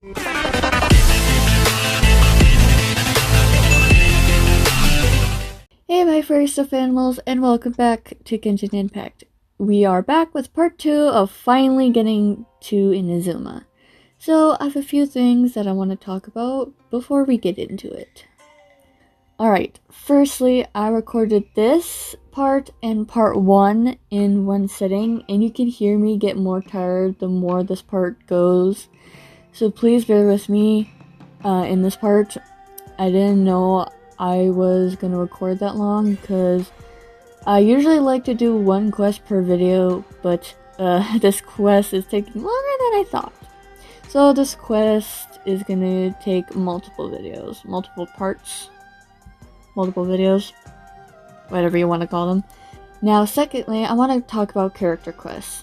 Hey my furry stuffed animals, and welcome back to Genshin Impact. We are back with part 2 of finally getting to Inazuma. So I have a few things that I want to talk about before we get into it. Alright, firstly, I recorded this part and part 1 in one sitting, and you can hear me get more tired the more this part goes. So please bear with me in this part. I didn't know I was gonna record that long because I usually like to do one quest per video, but this quest is taking longer than I thought. So this quest is gonna take multiple videos, multiple parts, multiple videos, whatever you want to call them. Now secondly, I want to talk about character quests.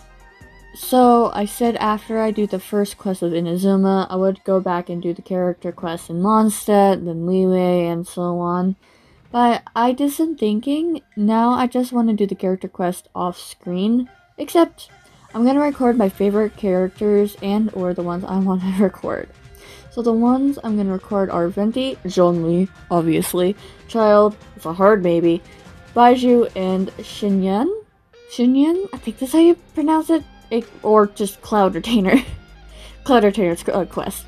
So, I said after I do the first quest of Inazuma, I would go back and do the character quests in Mondstadt, then Liyue, and so on. But I did some thinking, now I just want to do the character quest off screen. Except, I'm going to record my favorite characters and or the ones I want to record. So the ones I'm going to record are Venti, Zhongli, obviously, Child, it's a hard maybe, Baizhu, and Xinyan? Xinyan? I think that's how you pronounce it. Or just Cloud Retainer. Cloud Retainer's quest.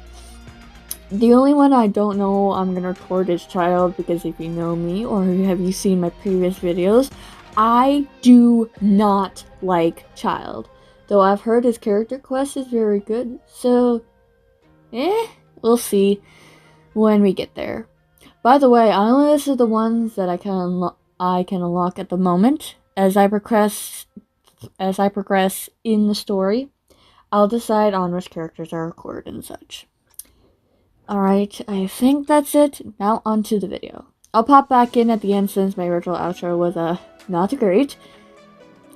The only one I don't know I'm gonna record is Child, because if you know me or have you seen my previous videos, I do not like Child. Though I've heard his character quest is very good, so we'll see when we get there. By the way, I only listed the ones that I can unlock at the moment. As I progress in the story, I'll decide on which characters are recorded and such. Alright, I think that's it. Now onto the video. I'll pop back in at the end since my original outro was, not great.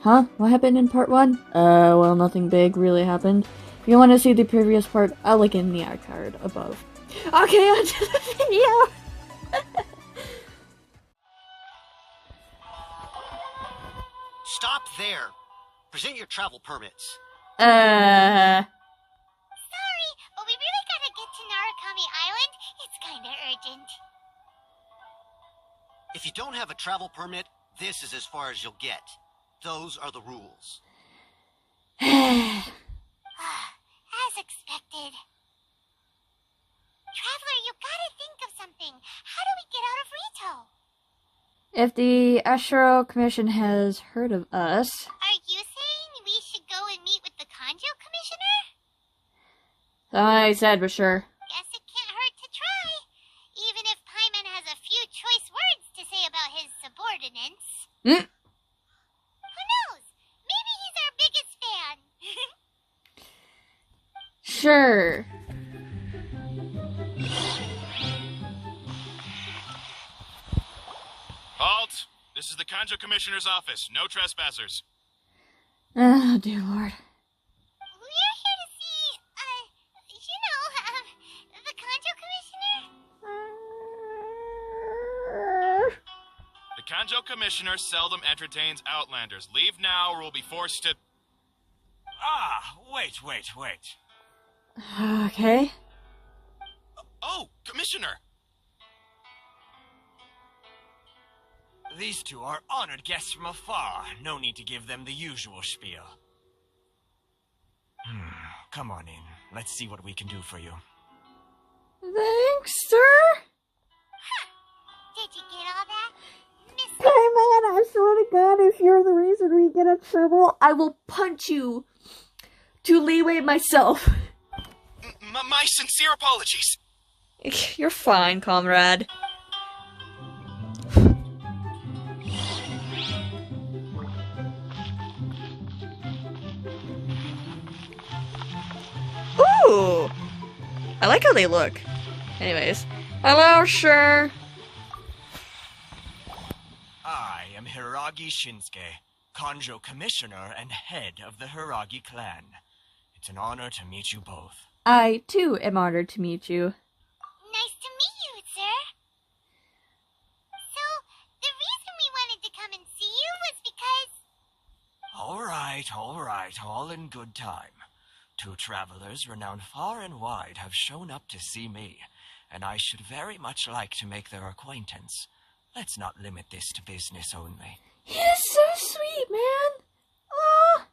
Huh? What happened in part 1? Well, nothing big really happened. If you want to see the previous part, I'll link in the iCard above. Okay, onto the video! Stop there! Present your travel permits. Sorry, but we really gotta get to Narukami Island. It's kinda urgent. If you don't have a travel permit, this is as far as you'll get. Those are the rules. As expected. Traveler, you gotta think of something. How do we get out of Rito? If the Ashuro Commission has heard of us... Are you saying we should go and meet with the Kanjo Commissioner? I said for sure. Guess it can't hurt to try. Even if Paimon has a few choice words to say about his subordinates. Who knows? Maybe he's our biggest fan. Sure. Halt! This is the Kanjo Commissioner's office. No trespassers. Oh, dear Lord. We're here to see, the Kanjo Commissioner. The Kanjo Commissioner seldom entertains outlanders. Leave now or we'll be forced to... Wait. Okay. Oh, Commissioner! These two are honored guests from afar. No need to give them the usual spiel. Come on in. Let's see what we can do for you. Thanks, sir. Did you get all that? Miss... Hey man, I swear to God, if you're the reason we get in trouble, I will punch you to Liyue myself. My sincere apologies. You're fine, comrade. Ooh! I like how they look. Anyways. Hello, sure. I am Hiragi Shinsuke, Kanjo Commissioner and head of the Hiragi clan. It's an honor to meet you both. I, too, am honored to meet you. Nice to meet you, sir. So, the reason we wanted to come and see you was because... All right, all in good time. 2 travelers renowned far and wide have shown up to see me, and I should very much like to make their acquaintance. Let's not limit this to business only. He is so sweet, man. Oh.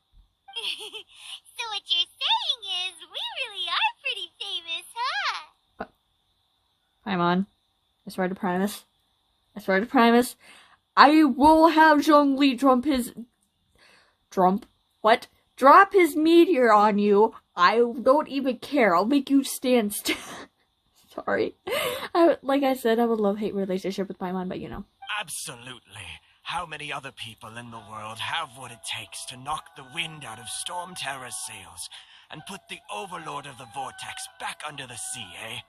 So what you're saying is we really are pretty famous, huh? Paimon, I swear to Primus. I swear to Primus. I will have Zhongli drop his meteor on you. I don't even care. I'll make you stand still. Sorry. Like I said, I would love-hate relationship with Paimon, but you know. Absolutely. How many other people in the world have what it takes to knock the wind out of Storm Terra's sails and put the Overlord of the Vortex back under the sea, eh?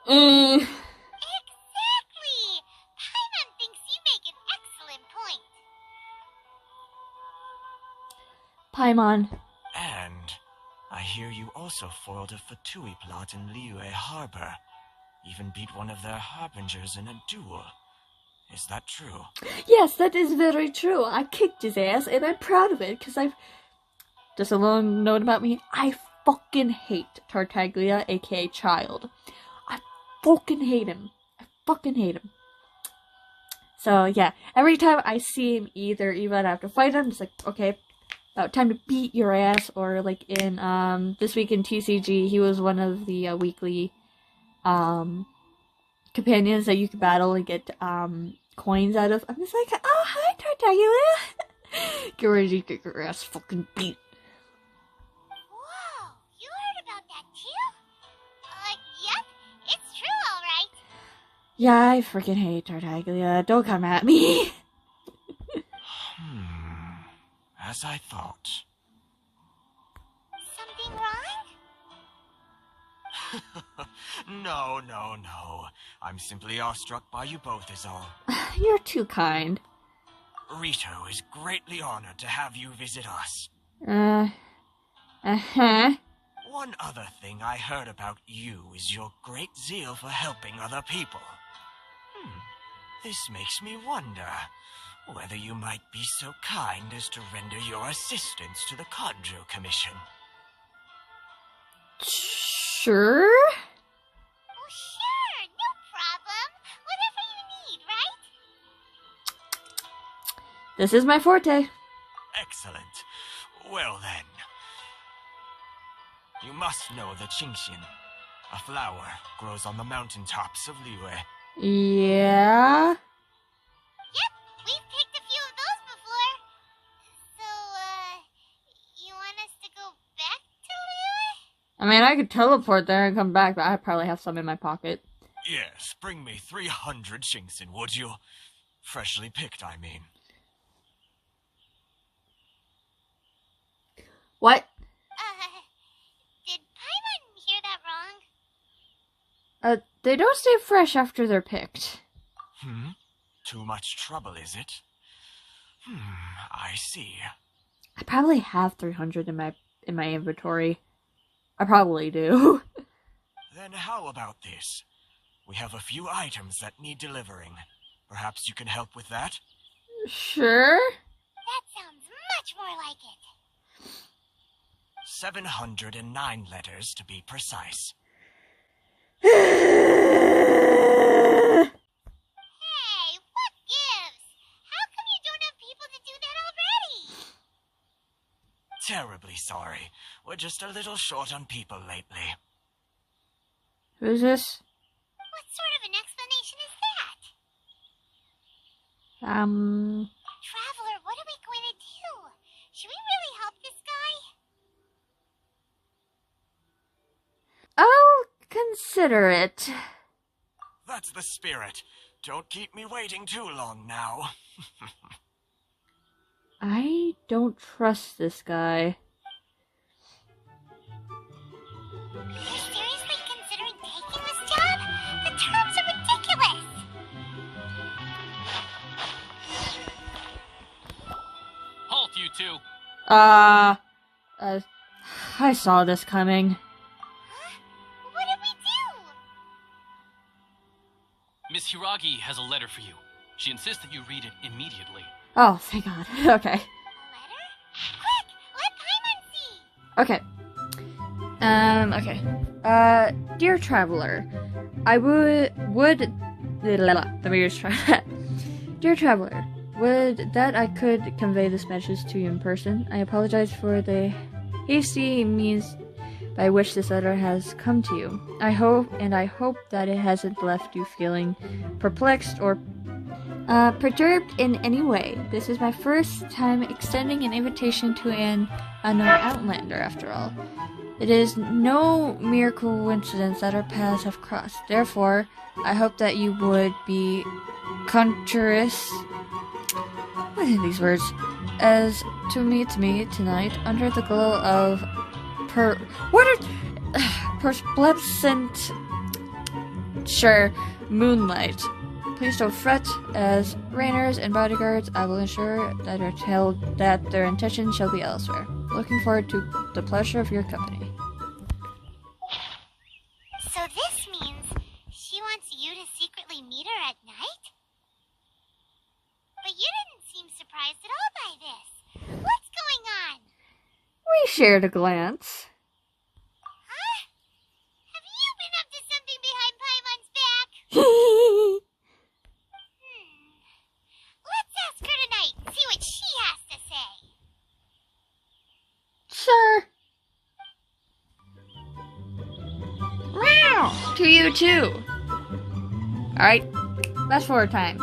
Exactly! Paimon thinks you make an excellent point. Paimon. And I hear you also foiled a Fatui plot in Liyue Harbor. Even beat one of their harbingers in a duel. Is that true? Yes, that is very true. I kicked his ass, and I'm proud of it, because just a little note about me, I fucking hate Tartaglia, aka Child. I fucking hate him. So, yeah, every time I see him even I have to fight him, it's like, okay, about time to beat your ass. Or, like, in, this week in TCG, he was one of the, weekly, companions that you could battle and get, coins out of. I'm just like, oh, hi, Tartaglia. Get ready to get your ass fucking beat. Whoa, you heard about that too? Yep, it's true, alright. Yeah, I freaking hate Tartaglia. Don't come at me. As I thought. Something wrong? No. I'm simply awestruck by you both is all. You're too kind. Rito is greatly honored to have you visit us. Uh-huh. One other thing I heard about you is your great zeal for helping other people. This makes me wonder whether you might be so kind as to render your assistance to the Conjo Commission. Sure? Oh, sure, no problem. Whatever you need, right? This is my forte. Excellent. Well then. You must know the Genshin. A flower grows on the mountaintops of Liyue. Yeah? Yep, we've picked a few of those before. So, you want us to go back to Liyue? I mean, I could teleport there and come back, but I probably have some in my pocket. Yes, bring me 300 Shinxin, would you? Freshly picked, I mean. What? Did Paimon hear that wrong? They don't stay fresh after they're picked. Too much trouble, is it? I see. I probably have 300 in my inventory. I probably do. Then how about this? We have a few items that need delivering. Perhaps you can help with that? Sure? That sounds much more like it. 709 letters to be precise. Hey, what gives? How come you don't have people to do that already? Terribly sorry. We're just a little short on people lately. Who's this? What sort of an explanation is that? Traveler, what are we going to do? Should we really help this guy? I'll consider it. That's the spirit. Don't keep me waiting too long now. I don't trust this guy. You're seriously considering taking this job? The terms are ridiculous. Halt, you two! I saw this coming. Huh? What did we do? Miss Hiragi has a letter for you. She insists that you read it immediately. Oh, thank God. Okay. A letter? Quick, let Paimon Okay. Okay. Dear traveler, I would let me just try that. Dear traveler, would that I could convey this message to you in person. I apologize for the hasty means by which this letter has come to you. I hope that it hasn't left you feeling perplexed or perturbed in any way. This is my first time extending an invitation to an unknown outlander, after all. It is no mere coincidence that our paths have crossed. Therefore, I hope that you would be conscious, what are these words, as to meet me tonight under the glow of persplendent, moonlight. Please don't fret, as Rainers and bodyguards, I will ensure that their intention shall be elsewhere. Looking forward to the pleasure of your company. So this means she wants you to secretly meet her at night? But you didn't seem surprised at all by this. What's going on? We shared a glance. Huh? Have you been up to something behind Paimon's back? Let's ask her tonight and see what she has to say. Sure. Wow. To you too. Alright, fast forward time.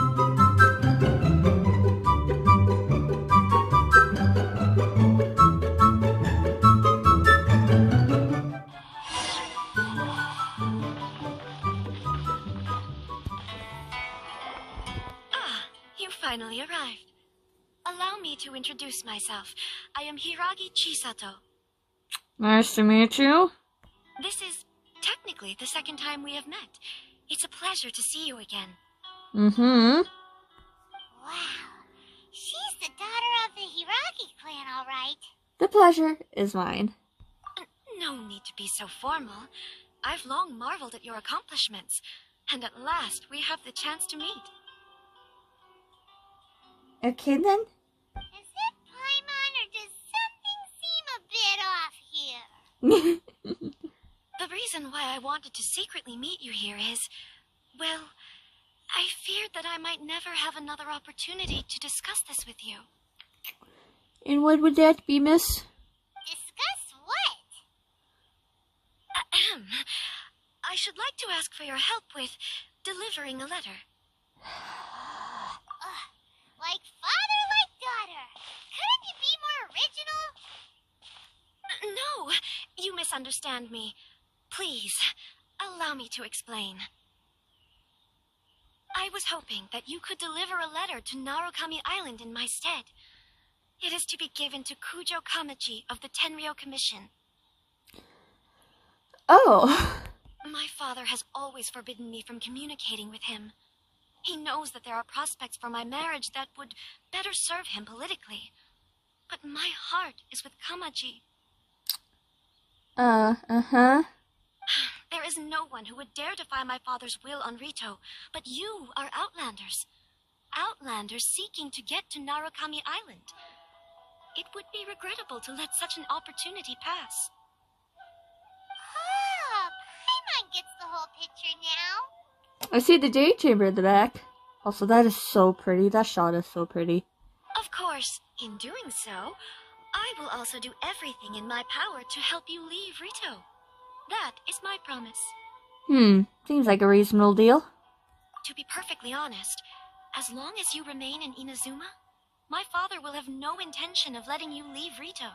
You finally arrived. Allow me to introduce myself. I am Hiragi Chisato. Nice to meet you. This is technically the second time we have met. It's a pleasure to see you again. Mm-hmm. Wow. She's the daughter of the Hiragi clan, all right. The pleasure is mine. No need to be so formal. I've long marveled at your accomplishments, and at last we have the chance to meet. Okay then. Is it Paimon, or does something seem a bit off here? The reason why I wanted to secretly meet you here is, well, I feared that I might never have another opportunity to discuss this with you. And what would that be, miss? Discuss what? Ahem. I should like to ask for your help with delivering a letter. Like father, like daughter. Couldn't you be more original? No, you misunderstand me. Please, allow me to explain. I was hoping that you could deliver a letter to Narukami Island in my stead. It is to be given to Kujo Kamaji of the Tenryou Commission. Oh. My father has always forbidden me from communicating with him. He knows that there are prospects for my marriage that would better serve him politically. But my heart is with Kamaji. Uh-huh. There is no one who would dare defy my father's will on Rito, but you are outlanders. Outlanders seeking to get to Narukami Island. It would be regrettable to let such an opportunity pass. Oh, Paimon gets the whole picture now. I see the Jade Chamber in the back. Also, that is so pretty. That shot is so pretty. Of course, in doing so, I will also do everything in my power to help you leave Rito. That is my promise. Seems like a reasonable deal. To be perfectly honest, as long as you remain in Inazuma, my father will have no intention of letting you leave Rito.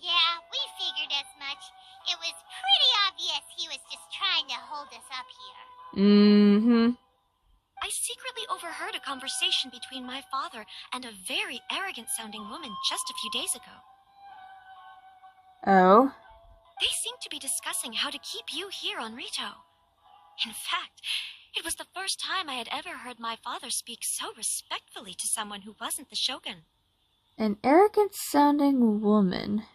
Yeah, we figured as much. It was pretty obvious he was just trying to hold us up here. Mm-hmm. I secretly overheard a conversation between my father and a very arrogant-sounding woman just a few days ago. Oh? They seemed to be discussing how to keep you here on Rito. In fact, it was the first time I had ever heard my father speak so respectfully to someone who wasn't the shogun. An arrogant-sounding woman.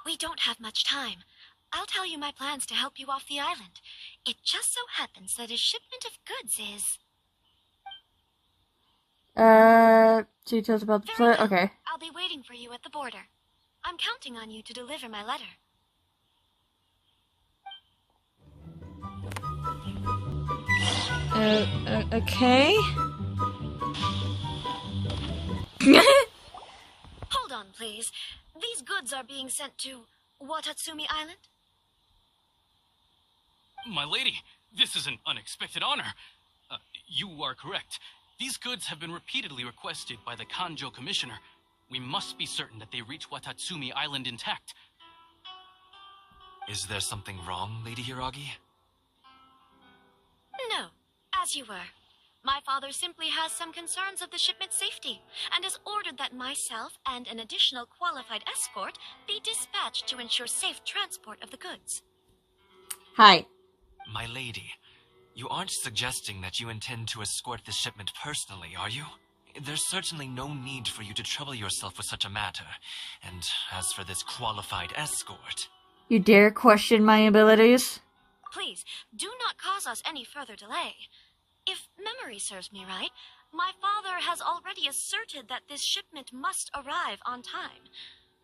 We don't have much time. I'll tell you my plans to help you off the island. It just so happens that a shipment of goods is... Details about the Very play. well. Okay. I'll be waiting for you at the border. I'm counting on you to deliver my letter. Okay. Hold on, please. These goods are being sent to Watatsumi Island? My lady, this is an unexpected honor. You are correct. These goods have been repeatedly requested by the Kanjo Commissioner. We must be certain that they reach Watatsumi Island intact. Is there something wrong, Lady Hiragi? No, as you were. My father simply has some concerns of the shipment's safety, and has ordered that myself and an additional qualified escort be dispatched to ensure safe transport of the goods. Hi. My lady, you aren't suggesting that you intend to escort the shipment personally, are you? There's certainly no need for you to trouble yourself with such a matter. And as for this qualified escort... You dare question my abilities? Please, do not cause us any further delay. If memory serves me right, my father has already asserted that this shipment must arrive on time.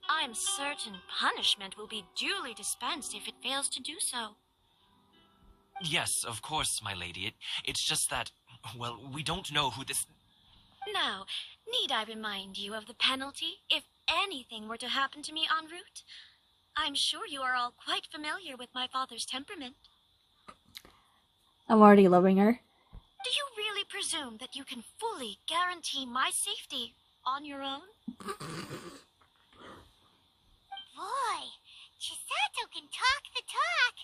I'm certain punishment will be duly dispensed if it fails to do so. Yes, of course, my lady. It's just that, well, we don't know who this... Now, need I remind you of the penalty if anything were to happen to me en route? I'm sure you are all quite familiar with my father's temperament. I'm already loving her. Do you really presume that you can fully guarantee my safety on your own? Boy, Chisato can talk the talk.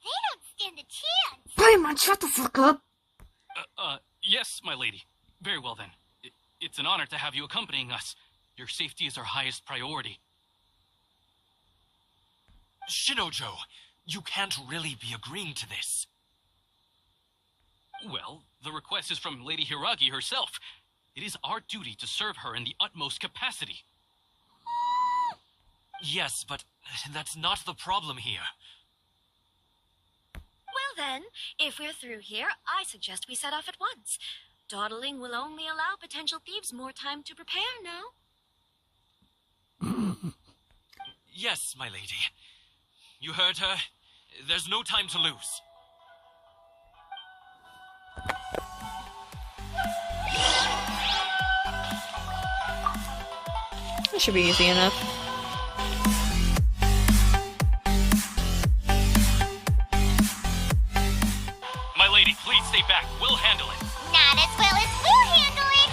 They don't stand a chance. Paimon, shut the fuck up! Yes, my lady. Very well then. It's an honor to have you accompanying us. Your safety is our highest priority. Shinojo, you can't really be agreeing to this. Well, the request is from Lady Hiragi herself. It is our duty to serve her in the utmost capacity. Yes, but that's not the problem here. Well then, if we're through here, I suggest we set off at once. Dawdling will only allow potential thieves more time to prepare, no? Yes, my lady. You heard her. There's no time to lose. That should be easy enough. My lady, please stay back. We'll handle it. Not as well as we'll handle it.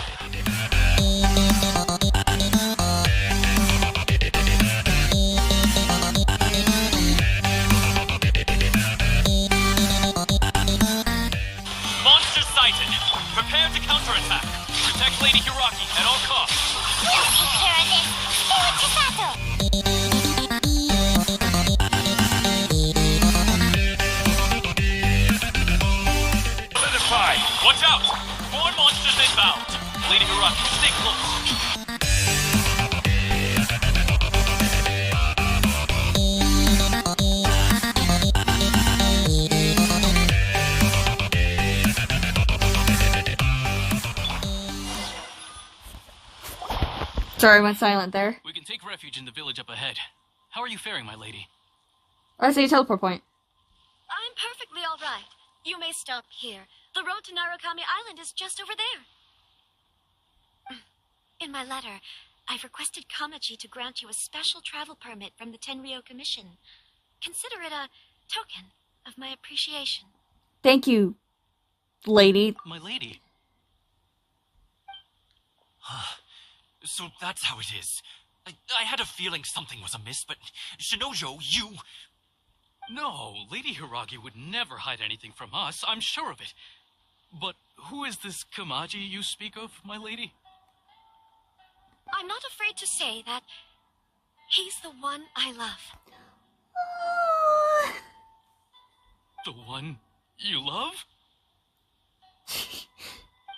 Monsters sighted. Prepare to counterattack. Protect Lady Hiragi at all costs. We'll take care of this. Stay with Chisato. Solidify. Watch out! More monsters inbound. Lady Hiragi, stay close. Sorry, I went silent there. We can take refuge in the village up ahead. How are you faring, my lady? I see a teleport point. I'm perfectly all right. You may stop here. The road to Narukami Island is just over there. In my letter, I've requested Kamachi to grant you a special travel permit from the Tenryo Commission. Consider it a token of my appreciation. Thank you, lady. My lady. So that's how it is. I had a feeling something was amiss, but Shinojo, you... No, Lady Hiragi would never hide anything from us, I'm sure of it. But who is this Kamaji you speak of, my lady? I'm not afraid to say that he's the one I love. The one you love?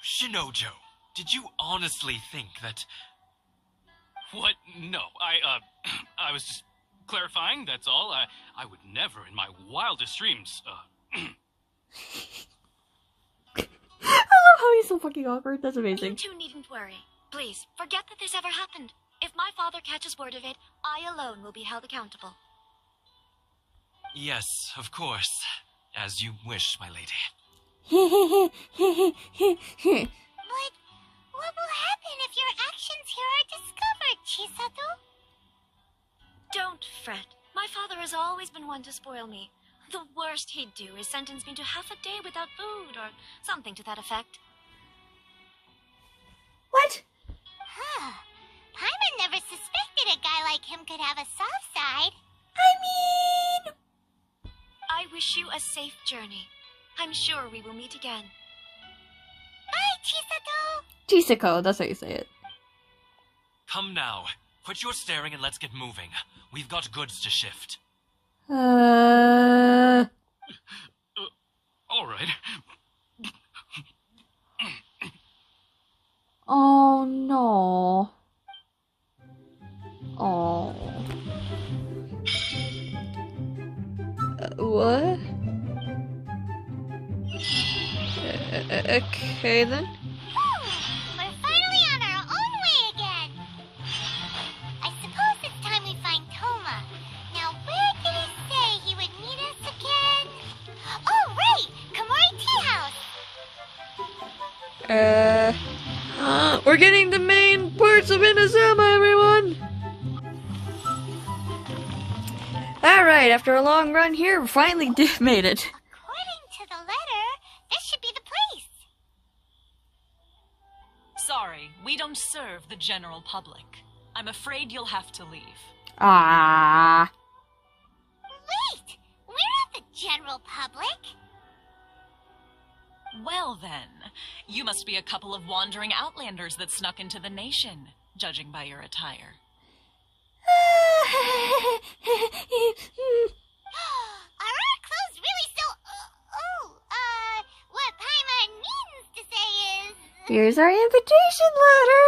Shinojo, did you honestly think that... What? No, I was just clarifying, that's all. I would never in my wildest dreams, I love how he's so fucking awkward. That's You amazing. two needn't worry. Please, forget that this ever happened. If my father catches word of it, I alone will be held accountable. Yes, of course. As you wish, my lady. But what will happen if your actions here are discovered, Chisato? Don't fret. My father has always been one to spoil me. The worst he'd do is sentence me to half a day without food, or something to that effect. What? Huh. Paimon never suspected a guy like him could have a soft side. I wish you a safe journey. I'm sure we will meet again. Bye, Chisato! Chisako, that's how you say it. Come now. Quit your staring and let's get moving. We've got goods to shift. All right. Oh no. Oh. What? Okay then. We're finally on our own way again. I suppose it's time we find Toma. Now, where did he say he would meet us again? Oh, right! Komori Tea House! We're getting the main parts of Inazuma, everyone! Alright, after a long run here, we finally made it. According to the letter, this should be the place. Sorry, we don't serve the general public. I'm afraid you'll have to leave. Ah. Wait! We're not the general public. Well then, you must be a couple of wandering outlanders that snuck into the nation, judging by your attire. Are our clothes really so... what Paimon means to say is... Here's our invitation letter.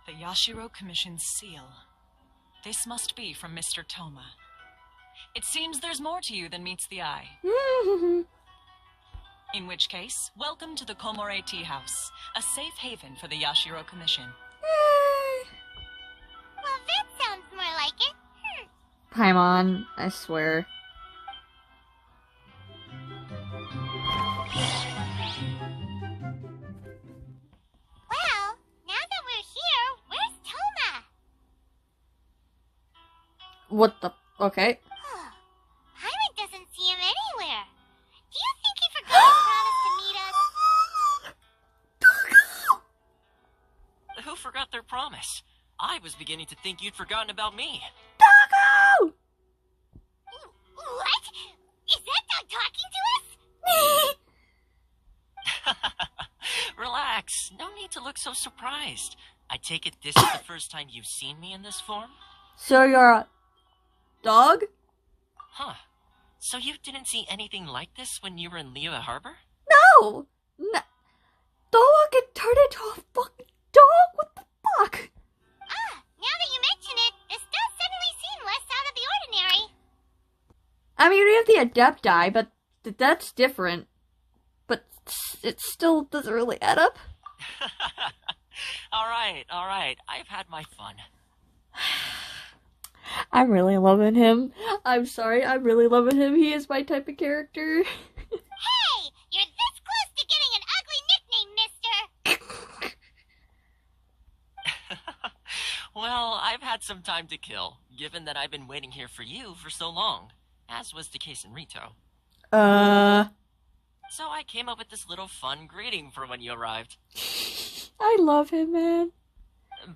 The Yashiro Commission's seal. This must be from Mr. Toma. It seems there's more to you than meets the eye. In which case, welcome to the Komore Tea House, a safe haven for the Yashiro Commission. Well, that sounds more like it. Paimon, I swear. Well, now that we're here, where's Toma? What the... Okay. Paimon doesn't see him anywhere. Do you think he forgot his promise to meet us? Who forgot their promise? I was beginning to think you'd forgotten about me. Doggo! What? Is that dog talking to us? Relax. No need to look so surprised. I take it this is the first time you've seen me in this form? So you're a... dog? Huh. So you didn't see anything like this when you were in Liyue Harbor? No! Dog can turn into a fucking dog? What the fuck? Now that you mention it, this does suddenly seem less out of the ordinary. I mean, we have the Adepti, but that's different. But it still doesn't really add up. Alright. I've had my fun. I'm really loving him. I'm sorry, I'm really loving him. He is my type of character. Hey! You're this close to getting an ugly nickname, mister! Well, I've had some time to kill, given that I've been waiting here for you for so long, as was the case in Rito. So I came up with this little fun greeting for when you arrived. I love him, man.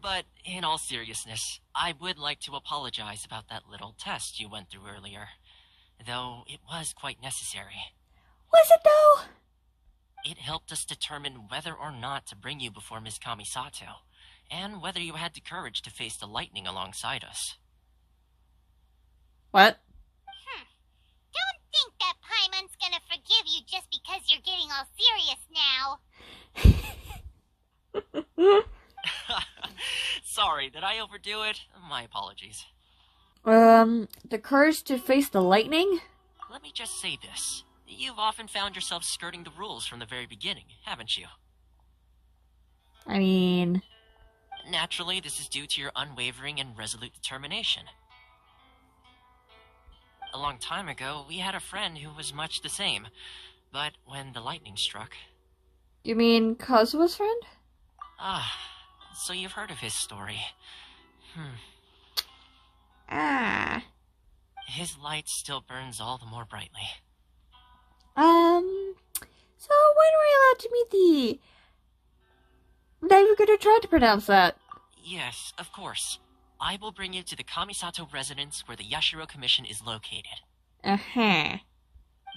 But in all seriousness, I would like to apologize about that little test you went through earlier, though it was quite necessary. Was it though? It helped us determine whether or not to bring you before Ms. Kamisato, and whether you had the courage to face the lightning alongside us. What? Don't think that Paimon's gonna forgive you just because you're getting all serious now. Sorry, did I overdo it? My apologies. The courage to face the lightning? Let me just say this. You've often found yourself skirting the rules from the very beginning, haven't you? I mean... Naturally, this is due to your unwavering and resolute determination. A long time ago, we had a friend who was much the same, but when the lightning struck... You mean Kazua's friend? Ah, so you've heard of his story. Ah. His light still burns all the more brightly. So when are we allowed to meet the... Now you're gonna try to pronounce that. Yes, of course. I will bring you to the Kamisato residence where the Yashiro Commission is located. Uh-huh.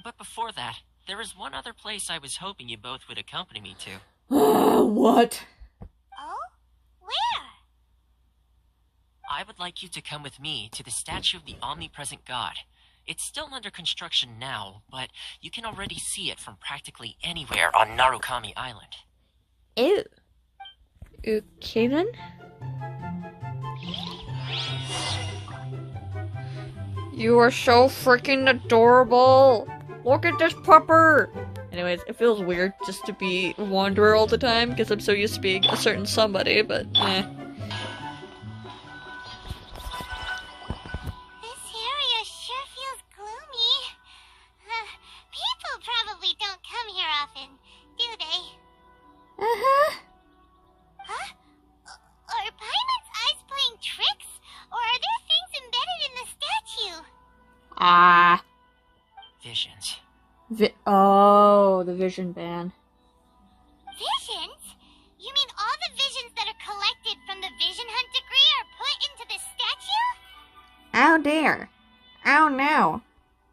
But before that, there is one other place I was hoping you both would accompany me to. What? Oh? Where? I would like you to come with me to the statue of the omnipresent god. It's still under construction now, but you can already see it from practically anywhere on Narukami Island. Ew. Okay then. You are so freaking adorable. Look at this pupper. Anyways, it feels weird just to be a wanderer all the time because I'm so used to being a certain somebody, but eh. This area sure feels gloomy. People probably don't come here often, do they? Uh-huh. Huh? Are Paimon's eyes playing tricks? Or are there things embedded in the statue? Ah. Visions. Oh, the vision ban. Visions? You mean all the visions that are collected from the Vision Hunt degree are put into the statue? How dare. Oh no.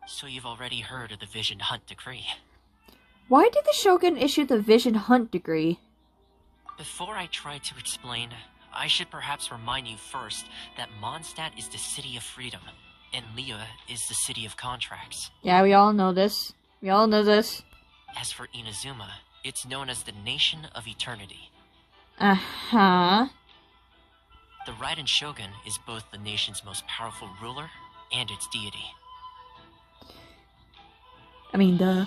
So you've already heard of the Vision Hunt decree. Why did the Shogun issue the Vision Hunt degree? Before I try to explain, I should perhaps remind you first that Mondstadt is the city of freedom, and Liyue is the city of contracts. Yeah, we all know this. We all know this. As for Inazuma, it's known as the Nation of Eternity. Uh-huh. The Raiden Shogun is both the nation's most powerful ruler and its deity. I mean, duh.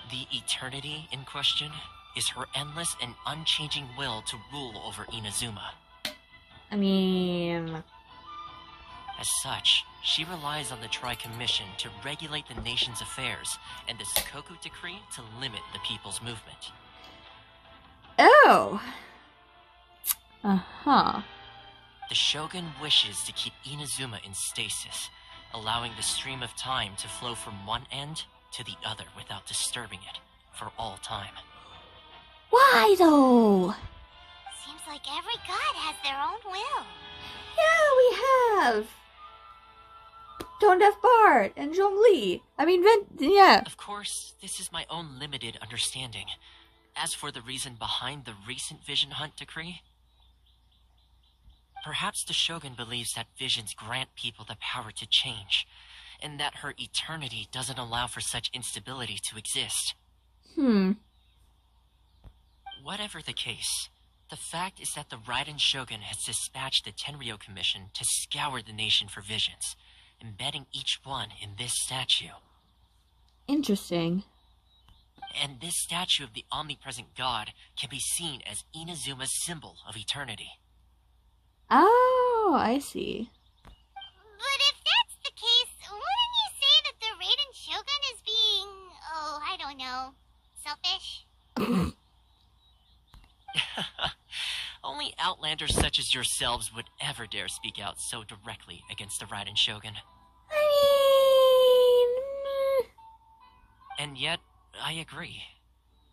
The Eternity in question is her endless and unchanging will to rule over Inazuma. I mean... As such, she relies on the Tri-Commission to regulate the nation's affairs, and the Sakoku Decree to limit the people's movement. Oh! Uh-huh. The Shogun wishes to keep Inazuma in stasis, allowing the stream of time to flow from one end to the other without disturbing it, for all time. Why, though? Seems like every god has their own will. Yeah, we have! Tone-Deaf Bard and Zhongli. I mean, yeah. Of course, this is my own limited understanding. As for the reason behind the recent Vision Hunt decree, perhaps the Shogun believes that visions grant people the power to change, and that her eternity doesn't allow for such instability to exist. Whatever the case, the fact is that the Raiden Shogun has dispatched the Tenryou Commission to scour the nation for visions, embedding each one in this statue. Interesting. And this statue of the omnipresent god can be seen as Inazuma's symbol of eternity. Oh, I see. But if that's the case, wouldn't you say that the Raiden Shogun is being, I don't know, selfish? Only outlanders such as yourselves would ever dare speak out so directly against the Raiden Shogun. I mean... And yet, I agree.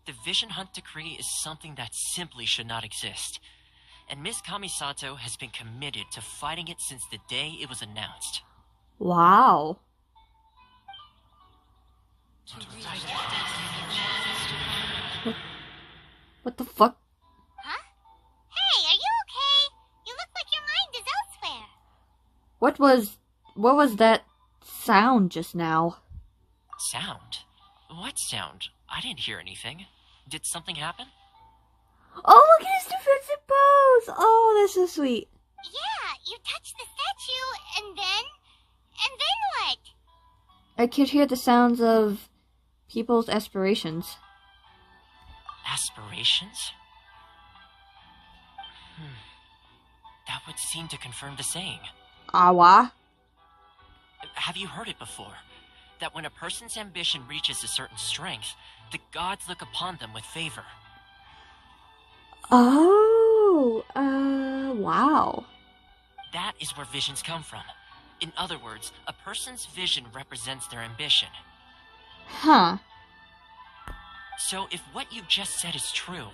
The Vision Hunt decree is something that simply should not exist. And Miss Kamisato has been committed to fighting it since the day it was announced. Wow. What the fuck? Huh? Hey, are you okay? You look like your mind is elsewhere. What was that sound just now? Sound? What sound? I didn't hear anything. Did something happen? Oh, look at his defensive pose! Oh, that's so sweet. Yeah, you touched the statue, and then what? I could hear the sounds of people's aspirations. Aspirations? would seem to confirm the saying. Awa? Have you heard it before? That when a person's ambition reaches a certain strength, the gods look upon them with favor. Oh, wow. That is where visions come from. In other words, a person's vision represents their ambition. Huh. So if what you just said is true,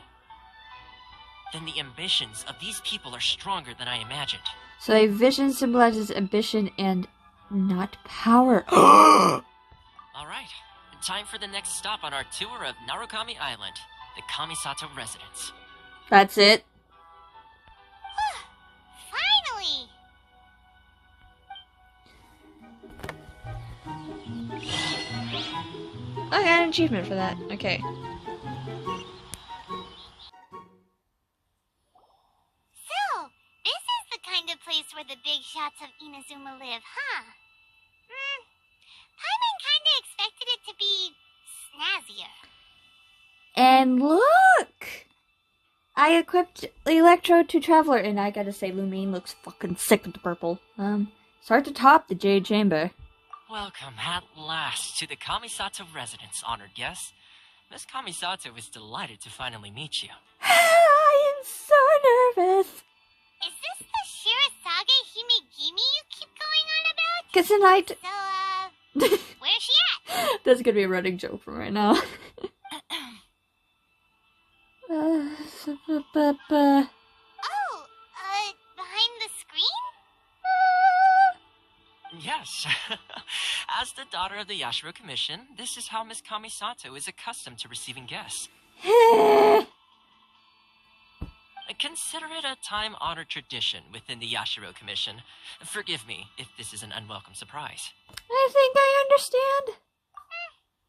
then the ambitions of these people are stronger than I imagined. So a vision symbolizes ambition and not power. All right, time for the next stop on our tour of Narukami Island, the Kamisato residence. That's it. Finally! I got an achievement for that. Okay. So, this is the kind of place where the big shots of Inazuma live, huh? Paimon kinda expected it to be snazzier. And look! I equipped Electro to Traveler, and I gotta say, Lumine looks fucking sick with the purple. Start to top the Jade Chamber. Welcome at last to the Kamisato residence, honored guests. Miss Kamisato is delighted to finally meet you. I am so nervous. Is this the Shirasage Himegimi you keep going on about? Cause tonight... So, where's she at? That's gonna be a running joke from right now. Oh, behind the screen? Yes. As the daughter of the Yashiro Commission, this is how Miss Kamisato is accustomed to receiving guests. Consider it a time-honored tradition within the Yashiro Commission. Forgive me if this is an unwelcome surprise. I think I understand.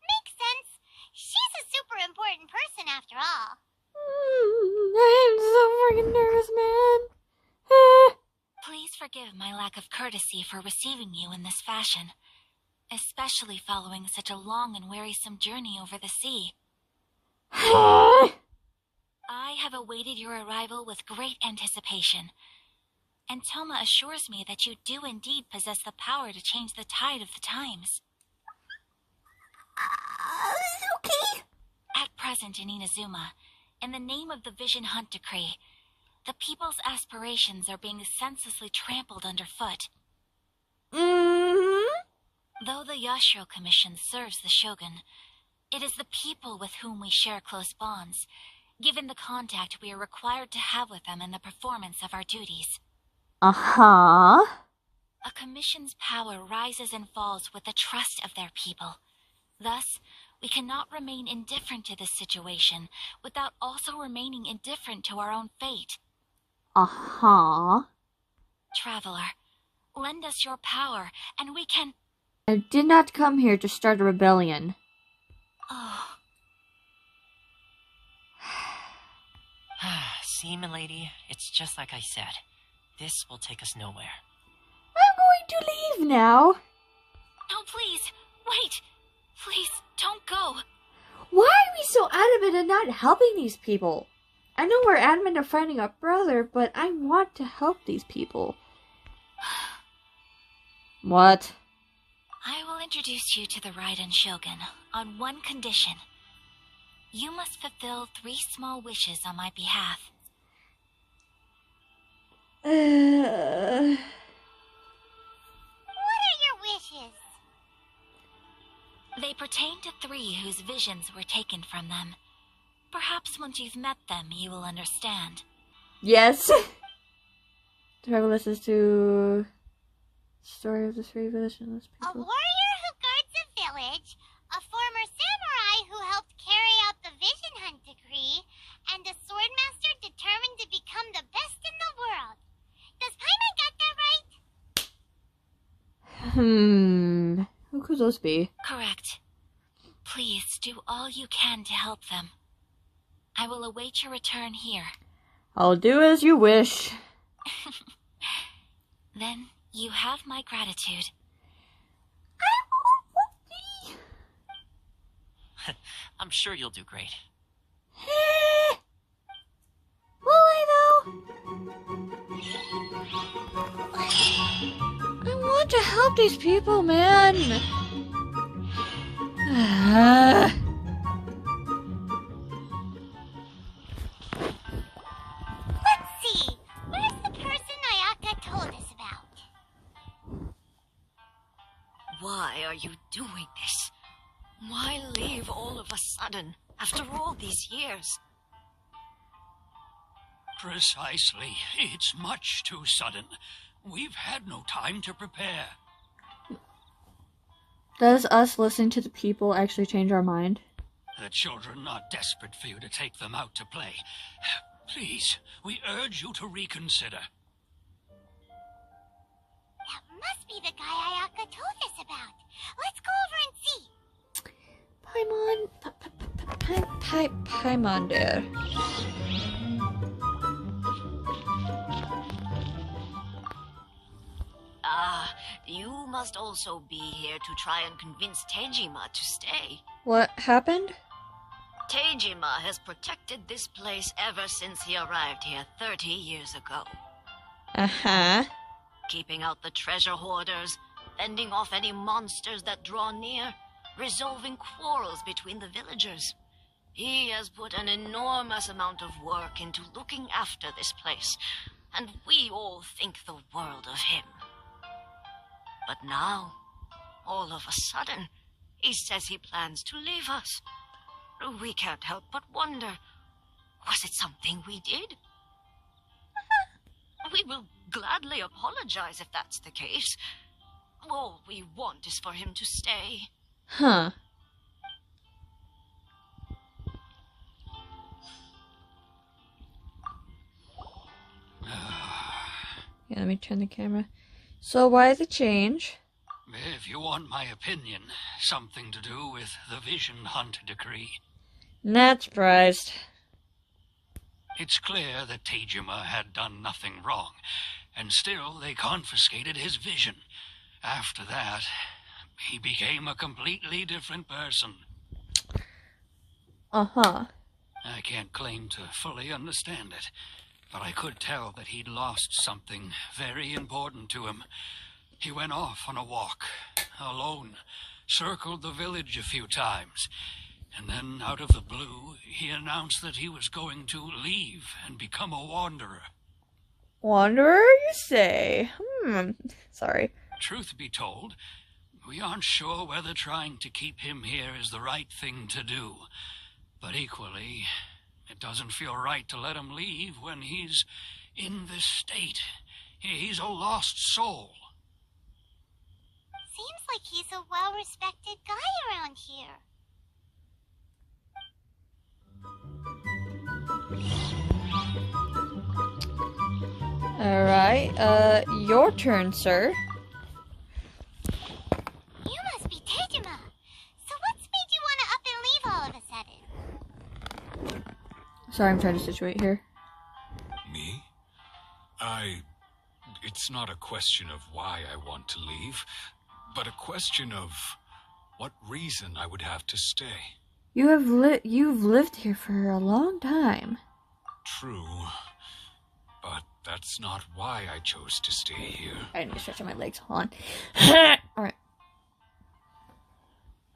Makes sense. She's a super important person after all. I'm so freaking nervous, man. Please forgive my lack of courtesy for receiving you in this fashion, especially following such a long and wearisome journey over the sea. I have awaited your arrival with great anticipation, and Toma assures me that you do indeed possess the power to change the tide of the times. Okay. At present in Inazuma, in the name of the Vision Hunt Decree, the people's aspirations are being senselessly trampled underfoot. Though the Yashiro Commission serves the Shogun, it is the people with whom we share close bonds, given the contact we are required to have with them in the performance of our duties. Uh-huh. A commission's power rises and falls with the trust of their people. Thus, we cannot remain indifferent to this situation without also remaining indifferent to our own fate. Uh-huh. Traveler, lend us your power, and we can... I did not come here to start a rebellion. Oh. See, milady, it's just like I said. This will take us nowhere. I'm going to leave now. No, please, wait. Please, don't go. Why are we so adamant in not helping these people? I know we're adamant of finding a brother, but I want to help these people. What? I will introduce you to the Raiden Shogun on one condition. You must fulfill 3 small wishes on my behalf. What are your wishes? They pertain to 3 whose visions were taken from them. Perhaps once you've met them, you will understand. Yes. Travel listens to story of the 3 visionless A people. warrior who guards a village, a former samurai who helped carry out the Vision Hunt Decree, and a swordmaster determined to become the best in the world. Does Paimon get that right? Who could those be? Correct. Please do all you can to help them. I will await your return here. I'll do as you wish. Then you have my gratitude. I'm sure you'll do great. Will I though? I want to help these people, man. Let's see. Where's the person Ayaka told us about? Why are you doing this? Why leave all of a sudden, after all these years? Precisely. It's much too sudden. We've had no time to prepare. Does us listening to the people actually change our mind? The children are desperate for you to take them out to play. Please, we urge you to reconsider. That must be the guy Ayaka told us about. Let's go over and see. Paimon there. You must also be here to try and convince Tejima to stay. What happened? Tejima has protected this place ever since he arrived here 30 years ago. Uh-huh. Keeping out the treasure hoarders, fending off any monsters that draw near, resolving quarrels between the villagers. He has put an enormous amount of work into looking after this place, and we all think the world of him. But now, all of a sudden, he says he plans to leave us. We can't help but wonder, was it something we did? We will gladly apologize if that's the case. All we want is for him to stay. Huh. Yeah, let me turn the camera. So why the change? If you want my opinion, something to do with the Vision Hunt decree. Not surprised. It's clear that Tejima had done nothing wrong, and still they confiscated his vision. After that, he became a completely different person. Uh-huh. I can't claim to fully understand it, but I could tell that he'd lost something very important to him. He went off on a walk, alone, circled the village a few times, and then, out of the blue, he announced that he was going to leave and become a wanderer. Wanderer, you say? Sorry. Truth be told, we aren't sure whether trying to keep him here is the right thing to do. But equally, it doesn't feel right to let him leave when he's in this state. He's a lost soul. Seems like he's a well-respected guy around here. Alright, your turn, sir. You must be Tejima. So what's made you want to up and leave all of a sudden? Sorry, I'm trying to situate here. Me? It's not a question of why I want to leave, but a question of what reason I would have to stay. You've lived here for a long time. True, but that's not why I chose to stay here. I need to stretch out my legs. Hold on. Alright.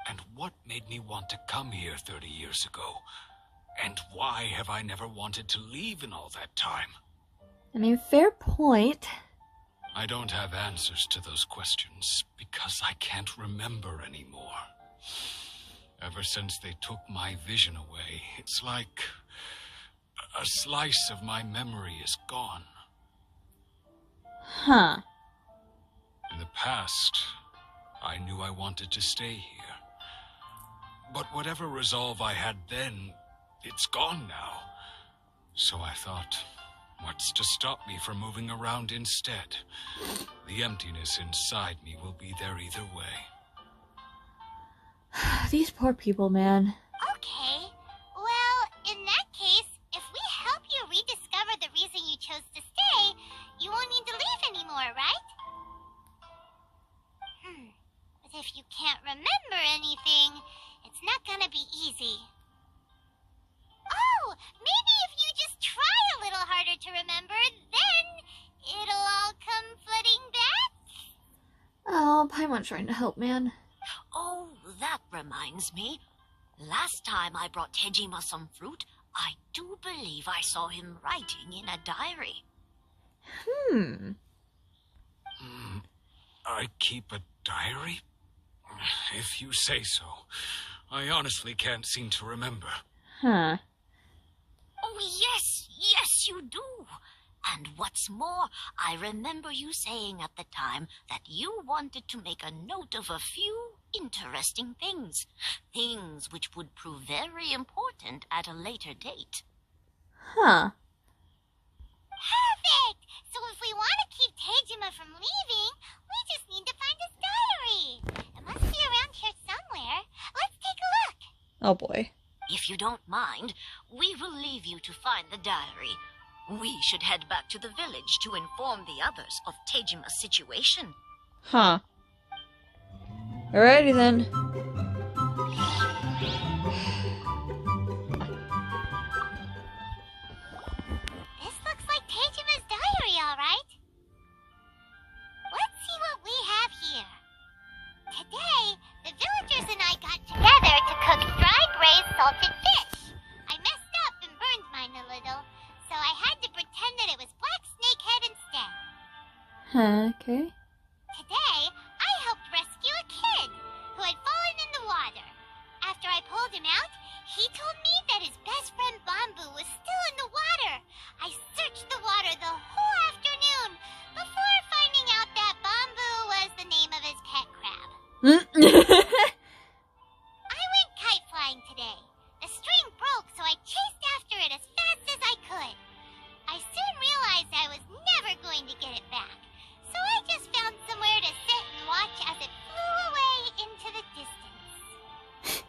And what made me want to come here 30 years ago? And why have I never wanted to leave in all that time? I mean, fair point. I don't have answers to those questions because I can't remember anymore. Ever since they took my vision away, it's like a slice of my memory is gone. Huh. In the past, I knew I wanted to stay here. But whatever resolve I had then, it's gone now. So I thought, what's to stop me from moving around instead? The emptiness inside me will be there either way. These poor people, man. Okay. Well, in that case, if we help you rediscover the reason you chose to stay, you won't need to leave anymore, right? But if you can't remember anything, it's not gonna be easy. Oh, maybe if you just try a a little harder to remember, then it'll all come flooding back. Oh, Paimon's trying to help, man. Oh, that reminds me. Last time I brought Tejima some fruit, I do believe I saw him writing in a diary. I keep a diary? If you say so. I honestly can't seem to remember. Huh. Oh, yes, you do. And what's more, I remember you saying at the time that you wanted to make a note of a few interesting things. Things which would prove very important at a later date. Huh. Perfect! So if we want to keep Tejima from leaving, we just need to find his diary. It must be around here somewhere. Let's take a look. Oh boy. If you don't mind, we will leave you to find the diary. We should head back to the village to inform the others of Tejima's situation. Huh. Alrighty then. This looks like Tejima's diary, alright. Let's see what we have here. Today, the villagers and I got together to cook dry braised salted fish. I messed up and burned mine a little, so I had to pretend that it was black snakehead instead. Huh, okay. Today, I helped rescue a kid who had fallen in the water. After I pulled him out, he told me that his best friend Bamboo was still in the water. I searched the water the whole afternoon before finding out that Bamboo was the name of his pet crab. I went kite flying today. The string broke, so I chased after it as fast as I could. I soon realized I was never going to get it back, so I just found somewhere to sit and watch as it flew away into the distance.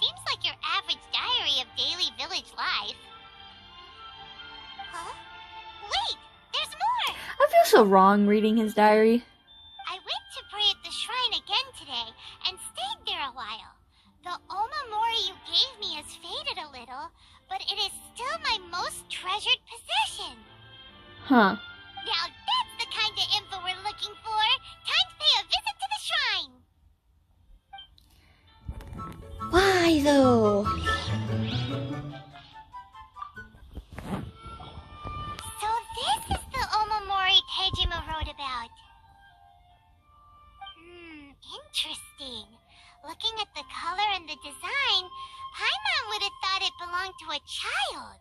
Seems like your average diary of daily village life. Huh? Wait, there's more! I feel so wrong reading his diary. I went to pray at the shrine again today and stayed there a while. The omamori you gave me has faded a little, but it is still my most treasured possession. Huh. Now that's the kind of info we're looking for. Time to pay a visit to the shrine. Why though? So this is the omamori Tejima wrote about. Interesting. Looking at the color and the design, Paimon would have thought it belonged to a child.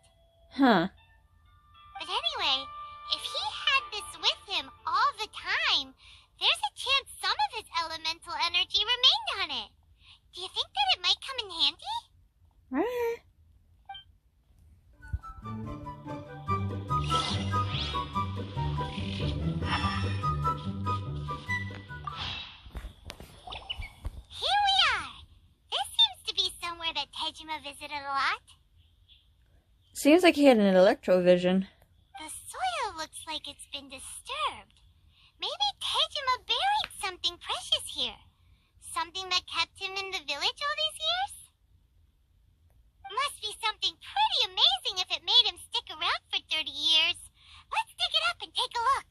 Huh. But anyway, if he had this with him all the time, there's a chance some of his elemental energy remained on it. Do you think that it might come in handy? Here we are! This seems to be somewhere that Tejima visited a lot. Seems like he had an electrovision. The soil looks like it's been disturbed. Maybe Tejima buried something precious here. Something that kept him in the village all these years? Must be something pretty amazing if it made him stick around for 30 years. Let's dig it up and take a look.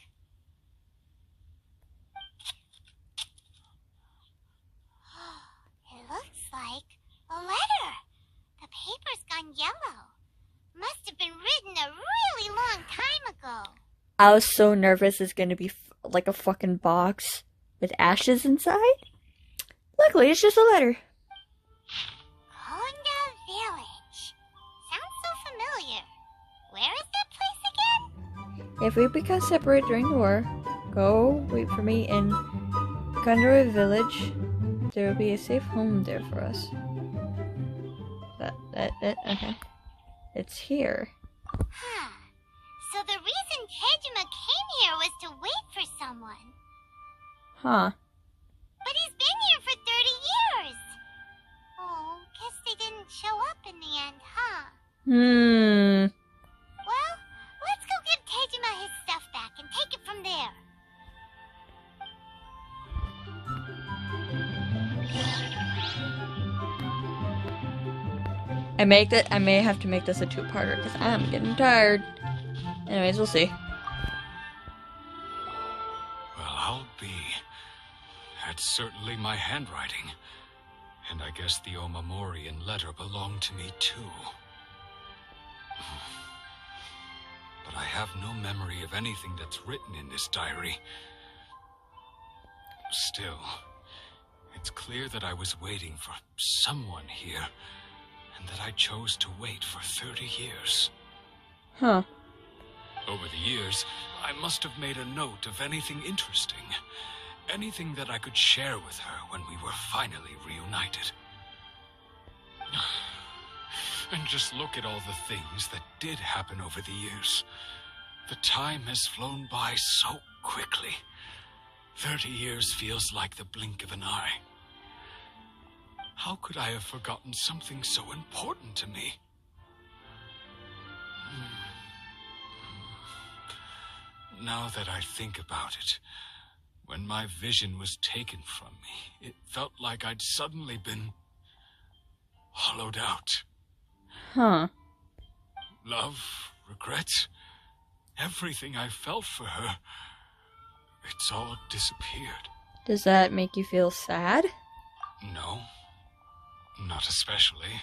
It looks like a letter. The paper's gone yellow. Must have been written a really long time ago. I was so nervous it's gonna be like a fucking box with ashes inside. Luckily, it's just a letter. Konda Village. Sounds so familiar. Where is that place again? If we become separate during the war, go wait for me in Kondora Village. There will be a safe home there for us. Okay. It's here. Huh. So the reason Tejima came here was to wait for someone. Huh. But he's been here for 30 years. Oh, guess they didn't show up in the end, huh? Well, let's go give Tejima his stuff back and take it from there. I may have to make this a two-parter because I'm getting tired. Anyways, we'll see. Well, I'll be. That's certainly my handwriting. And I guess the Omamorian letter belonged to me too. But I have no memory of anything that's written in this diary. Still, it's clear that I was waiting for someone here, and that I chose to wait for 30 years. Huh. Over the years, I must have made a note of anything interesting. Anything that I could share with her when we were finally reunited. And just look at all the things that did happen over the years. The time has flown by so quickly. 30 years feels like the blink of an eye. How could I have forgotten something so important to me? Now that I think about it, when my vision was taken from me, it felt like I'd suddenly been hollowed out. Huh. Love, regret, everything I felt for her, it's all disappeared. Does that make you feel sad? No, not especially.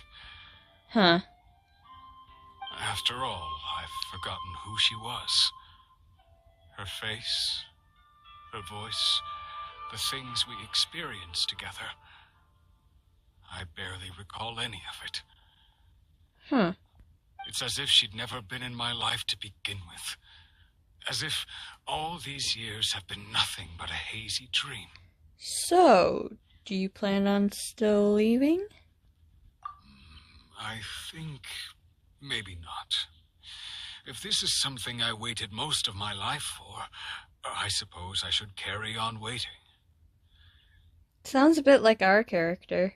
Huh. After all, I've forgotten who she was. Her face, her voice, the things we experienced together. I barely recall any of it. Huh. It's as if she'd never been in my life to begin with. As if all these years have been nothing but a hazy dream. So, do you plan on still leaving? I think maybe not. If this is something I waited most of my life for, I suppose I should carry on waiting. Sounds a bit like our character.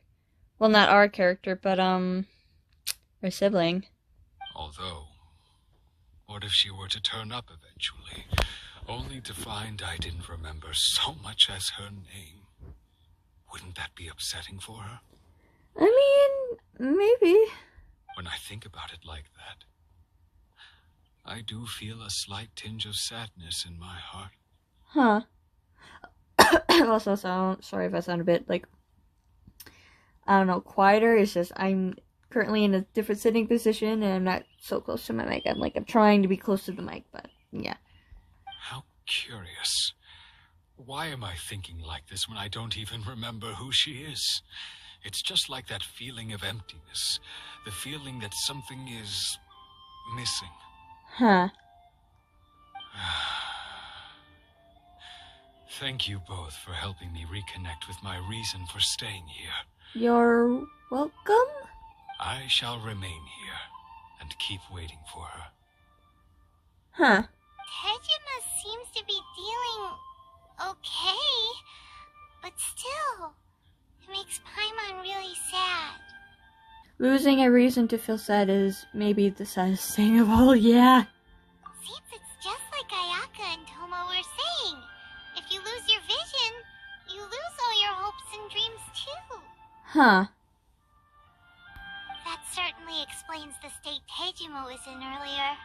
Well, not our character, but, our sibling. Although, what if she were to turn up eventually, only to find I didn't remember so much as her name? Wouldn't that be upsetting for her? I mean, maybe. When I think about it like that, I do feel a slight tinge of sadness in my heart. Huh. Also, sorry if I sound a bit, like, I don't know, quieter. It's just, I'm currently in a different sitting position, and I'm not so close to my mic. I'm trying to be close to the mic, but, yeah. How curious. Why am I thinking like this when I don't even remember who she is? It's just like that feeling of emptiness. The feeling that something is missing. Huh. Thank you both for helping me reconnect with my reason for staying here. You're welcome? I shall remain here and keep waiting for her. Huh. Tejima seems to be dealing okay, but still, it makes Paimon really sad. Losing a reason to feel sad is maybe the saddest thing of all, yeah. Seems it's just like Ayaka and Toma were saying. If you lose your vision, you lose all your hopes and dreams too. Huh. That certainly explains the state Tejima was in earlier.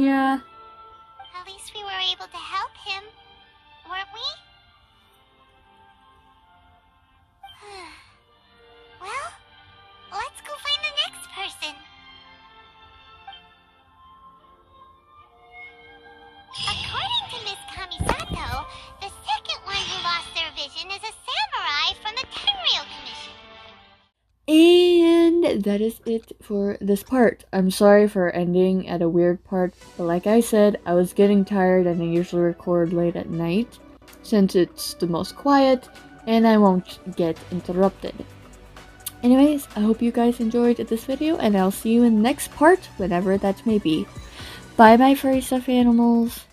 Yeah. At least we were able to help him, weren't we? Well, let's go find the next person. According to Miss Kamisato, the second one who lost their vision is a samurai from the Tenryou Commission. And that is it for this part. I'm sorry for ending at a weird part, but like I said, I was getting tired and I usually record late at night since it's the most quiet and I won't get interrupted. Anyways, I hope you guys enjoyed this video and I'll see you in the next part, whenever that may be. Bye my furry stuffed animals.